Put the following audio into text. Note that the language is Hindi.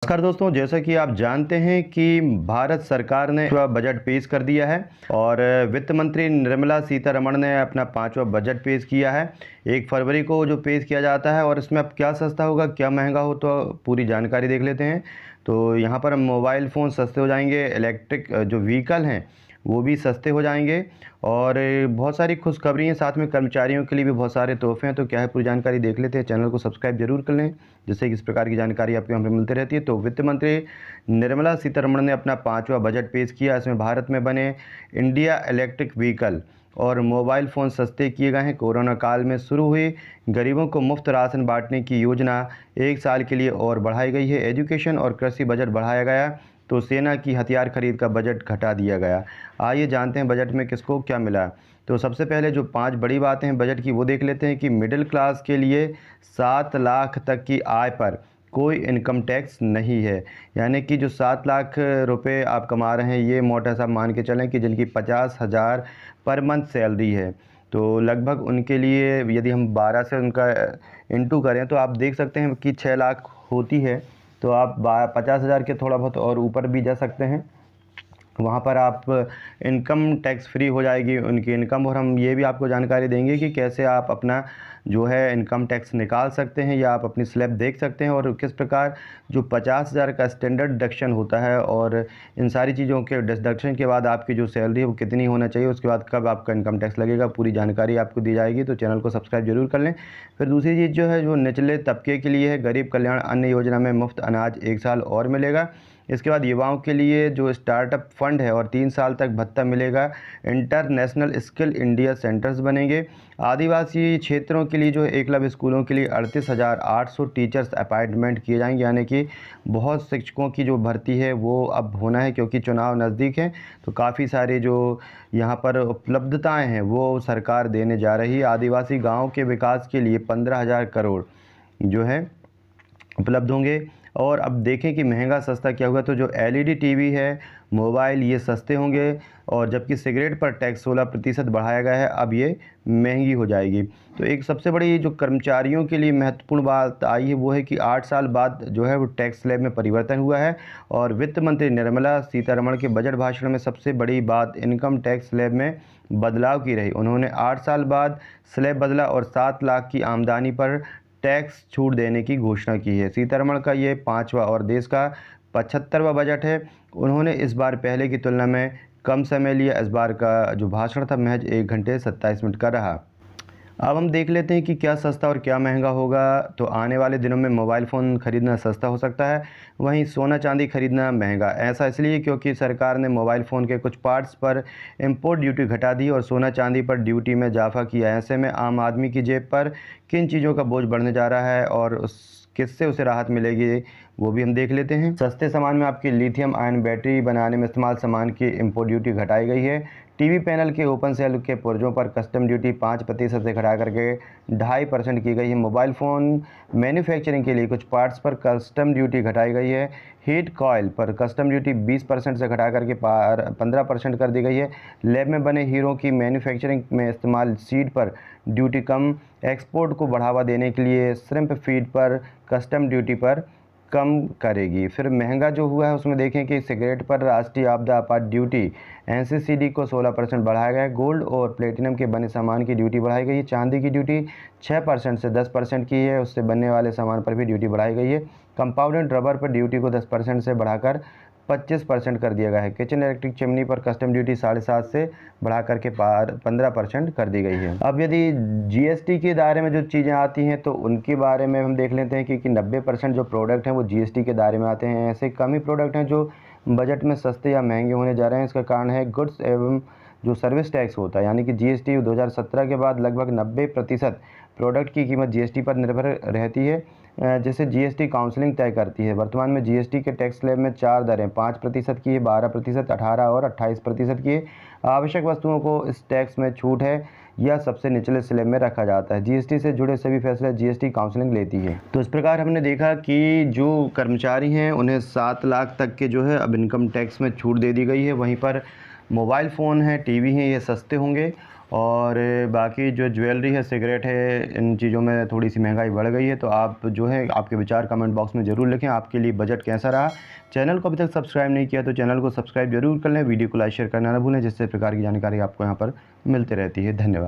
नमस्कार दोस्तों, जैसा कि आप जानते हैं कि भारत सरकार ने बजट पेश कर दिया है और वित्त मंत्री निर्मला सीतारमण ने अपना 5वां बजट पेश किया है। 1 फरवरी को जो पेश किया जाता है और इसमें अब क्या सस्ता होगा क्या महंगा हो, तो पूरी जानकारी देख लेते हैं। तो यहाँ पर मोबाइल फ़ोन सस्ते हो जाएंगे, इलेक्ट्रिक जो व्हीकल हैं वो भी सस्ते हो जाएंगे और बहुत सारी खुशखबरी हैं, साथ में कर्मचारियों के लिए भी बहुत सारे तोहफे हैं। तो क्या है, पूरी जानकारी देख लेते हैं। चैनल को सब्सक्राइब जरूर कर लें, जिससे कि इस प्रकार की जानकारी आपको यहाँ पर मिलती रहती है। तो वित्त मंत्री निर्मला सीतारमण ने अपना 5वां बजट पेश किया। इसमें भारत में बने इंडिया इलेक्ट्रिक व्हीकल और मोबाइल फ़ोन सस्ते किए गए हैं। कोरोना काल में शुरू हुई गरीबों को मुफ्त राशन बांटने की योजना 1 साल के लिए और बढ़ाई गई है। एजुकेशन और कृषि बजट बढ़ाया गया, तो सेना की हथियार खरीद का बजट घटा दिया गया। आइए जानते हैं बजट में किसको क्या मिला। तो सबसे पहले जो 5 बड़ी बातें हैं बजट की वो देख लेते हैं कि मिडिल क्लास के लिए 7 लाख तक की आय पर कोई इनकम टैक्स नहीं है। यानी कि जो 7 लाख रुपए आप कमा रहे हैं, ये मोटा सा मान के चलें कि जिनकी 50,000 पर मंथ सैलरी है, तो लगभग उनके लिए यदि हम 12 से उनका इंटू करें तो आप देख सकते हैं कि 6 लाख होती है। तो आप 50,000 के थोड़ा बहुत और ऊपर भी जा सकते हैं। वहाँ पर आप इनकम टैक्स फ्री हो जाएगी उनकी इनकम। और हम ये भी आपको जानकारी देंगे कि कैसे आप अपना जो है इनकम टैक्स निकाल सकते हैं या आप अपनी स्लैब देख सकते हैं और किस प्रकार जो 50,000 का स्टैंडर्ड डिडक्शन होता है और इन सारी चीज़ों के डिडक्शन के बाद आपकी जो सैलरी है वो कितनी होना चाहिए, उसके बाद कब आपका इनकम टैक्स लगेगा, पूरी जानकारी आपको दी जाएगी। तो चैनल को सब्सक्राइब जरूर कर लें। फिर दूसरी चीज़ जो है, जो निचले तबके के लिए है, गरीब कल्याण अन्न योजना में मुफ्त अनाज 1 साल और मिलेगा। इसके बाद युवाओं के लिए जो स्टार्टअप फंड है और 3 साल तक भत्ता मिलेगा। इंटरनेशनल स्किल इंडिया सेंटर्स बनेंगे। आदिवासी क्षेत्रों के लिए जो है एकलव्य स्कूलों के लिए 38,800 टीचर्स अपॉइंटमेंट किए जाएंगे। यानी कि बहुत शिक्षकों की जो भर्ती है वो अब होना है, क्योंकि चुनाव नज़दीक हैं। तो काफ़ी सारे जो यहाँ पर उपलब्धताएँ हैं वो सरकार देने जा रही है। आदिवासी गाँव के विकास के लिए 15,000 करोड़ जो है उपलब्ध होंगे। और अब देखें कि महंगा सस्ता क्या हुआ। तो जो एलईडी टीवी है, मोबाइल, ये सस्ते होंगे और जबकि सिगरेट पर टैक्स 16% बढ़ाया गया है, अब ये महंगी हो जाएगी। तो एक सबसे बड़ी जो कर्मचारियों के लिए महत्वपूर्ण बात आई है वो है कि 8 साल बाद जो है वो टैक्स स्लैब में परिवर्तन हुआ है। और वित्त मंत्री निर्मला सीतारमण के बजट भाषण में सबसे बड़ी बात इनकम टैक्स स्लैब में बदलाव की रही। उन्होंने 8 साल बाद स्लैब बदला और 7 लाख की आमदनी पर टैक्स छूट देने की घोषणा की है। सीतारमण का ये 5वां और देश का 75वां बजट है। उन्होंने इस बार पहले की तुलना में कम समय लिया। इस बार का जो भाषण था महज 1 घंटे 27 मिनट का रहा। अब हम देख लेते हैं कि क्या सस्ता और क्या महंगा होगा। तो आने वाले दिनों में मोबाइल फ़ोन ख़रीदना सस्ता हो सकता है, वहीं सोना चांदी ख़रीदना महंगा। ऐसा इसलिए क्योंकि सरकार ने मोबाइल फ़ोन के कुछ पार्ट्स पर इंपोर्ट ड्यूटी घटा दी और सोना चांदी पर ड्यूटी में इजाफा किया। ऐसे में आम आदमी की जेब पर किन चीज़ों का बोझ बढ़ने जा रहा है और किससे उसे राहत मिलेगी, वो भी हम देख लेते हैं। सस्ते सामान में आपकी लिथियम आयन बैटरी बनाने में इस्तेमाल सामान की इंपोर्ट ड्यूटी घटाई गई है। टीवी पैनल के ओपन सेल के पुर्जों पर कस्टम ड्यूटी 5% से घटा करके 2.5% की गई है। मोबाइल फ़ोन मैन्युफैक्चरिंग के लिए कुछ पार्ट्स पर कस्टम ड्यूटी घटाई गई है। हीट कॉयल पर कस्टम ड्यूटी 20% से घटा करके 15% कर दी गई है। लैब में बने हीरों की मैन्युफैक्चरिंग में इस्तेमाल सीड पर ड्यूटी कम। एक्सपोर्ट को बढ़ावा देने के लिए श्रिम्प फीड पर कस्टम ड्यूटी पर कम करेगी। फिर महंगा जो हुआ है उसमें देखें कि सिगरेट पर राष्ट्रीय आपदा आपात ड्यूटी एनसीसीडी को 16% बढ़ाया गया है। गोल्ड और प्लेटिनम के बने सामान की ड्यूटी बढ़ाई गई है। चांदी की ड्यूटी 6% से 10% की है, उससे बनने वाले सामान पर भी ड्यूटी बढ़ाई गई है। कंपाउंडेड रबर पर ड्यूटी को 10% से बढ़ाकर 25% कर दिया गया है। किचन इलेक्ट्रिक चिमनी पर कस्टम ड्यूटी 7.5 से बढ़ा करके 15% कर दी गई है। अब यदि जीएसटी के दायरे में जो चीज़ें आती हैं तो उनके बारे में हम देख लेते हैं कि 90% जो प्रोडक्ट हैं वो जीएसटी के दायरे में आते हैं। ऐसे कम ही प्रोडक्ट हैं जो बजट में सस्ते या महंगे होने जा रहे हैं। इसका कारण है गुड्स एवं जो सर्विस टैक्स होता है, यानी कि जीएसटी 2017 के बाद लगभग 90% प्रोडक्ट की कीमत जीएसटी पर निर्भर रहती है, जिसे जीएसटी काउंसलिंग तय करती है। वर्तमान में जीएसटी के टैक्स स्लैब में 4 दरें 5% की है, 12%, 18% और 28% की है। आवश्यक वस्तुओं को इस टैक्स में छूट है या सबसे निचले स्लैब में रखा जाता है। जीएसटी से जुड़े सभी फैसले जीएसटी काउंसलिंग लेती है। तो इस प्रकार हमने देखा कि जो कर्मचारी हैं उन्हें 7 लाख तक के जो है अब इनकम टैक्स में छूट दे दी गई है। वहीं पर मोबाइल फ़ोन है, टीवी हैं, ये सस्ते होंगे और बाकी जो ज्वेलरी है, सिगरेट है, इन चीज़ों में थोड़ी सी महंगाई बढ़ गई है। तो आप जो है आपके विचार कमेंट बॉक्स में ज़रूर लिखें, आपके लिए बजट कैसा रहा। चैनल को अभी तक सब्सक्राइब नहीं किया तो चैनल को सब्सक्राइब जरूर कर लें, वीडियो को लाइक शेयर करना ना भूलें, जिससे प्रकार की जानकारी आपको यहाँ पर मिलती रहती है। धन्यवाद।